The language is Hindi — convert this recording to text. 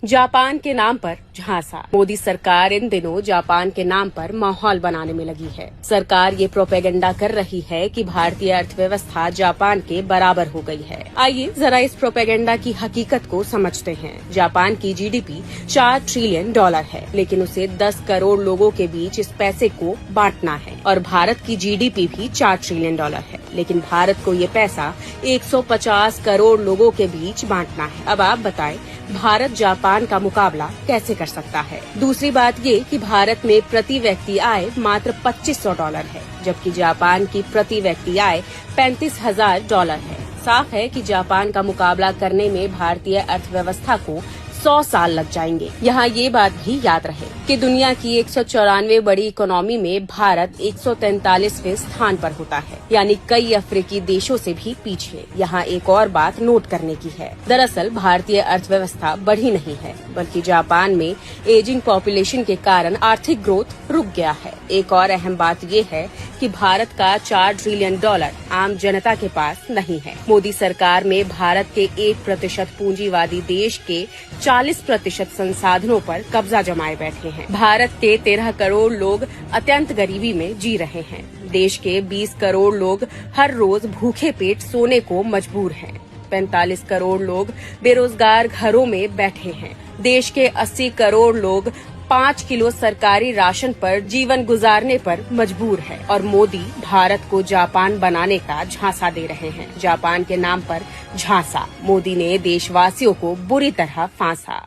जापान के नाम पर झांसा। मोदी सरकार इन दिनों जापान के नाम पर माहौल बनाने में लगी है। सरकार ये प्रोपेगेंडा कर रही है कि भारतीय अर्थव्यवस्था जापान के बराबर हो गई है। आइए जरा इस प्रोपेगेंडा की हकीकत को समझते हैं। जापान की जीडीपी 4 ट्रिलियन डॉलर है, लेकिन उसे 10 करोड़ लोगों के बीच इस पैसे को बांटना है। और भारत की जीडीपी भी 4 ट्रिलियन डॉलर है, लेकिन भारत को ये पैसा 150 करोड़ लोगों के बीच बांटना है। अब आप बताएं, भारत जापान का मुकाबला कैसे कर सकता है? दूसरी बात ये कि भारत में प्रति व्यक्ति आय मात्र $2500 है, जबकि जापान की प्रति व्यक्ति आय $35,000 है। साफ है कि जापान का मुकाबला करने में भारतीय अर्थव्यवस्था को 100 साल लग जाएंगे। यहाँ ये बात भी याद रहे कि दुनिया की 194 बड़ी इकोनॉमी में भारत 143वें स्थान पर होता है, यानी कई अफ्रीकी देशों से भी पीछे। यहाँ एक और बात नोट करने की है। दरअसल भारतीय अर्थव्यवस्था बढ़ी नहीं है, बल्कि जापान में एजिंग पॉपुलेशन के कारण आर्थिक ग्रोथ रुक गया है। एक और अहम बात ये है कि भारत का 4 ट्रिलियन डॉलर आम जनता के पास नहीं है। मोदी सरकार में भारत के 1% पूंजीवादी देश के 40% संसाधनों पर कब्जा जमाए बैठे हैं। भारत के 13 करोड़ लोग अत्यंत गरीबी में जी रहे हैं। देश के 20 करोड़ लोग हर रोज भूखे पेट सोने को मजबूर हैं। 45 करोड़ लोग बेरोजगार घरों में बैठे हैं। देश के 80 करोड़ लोग 5 किलो सरकारी राशन पर जीवन गुजारने पर मजबूर है। और मोदी भारत को जापान बनाने का झांसा दे रहे हैं। जापान के नाम पर झांसा। मोदी ने देशवासियों को बुरी तरह फांसा।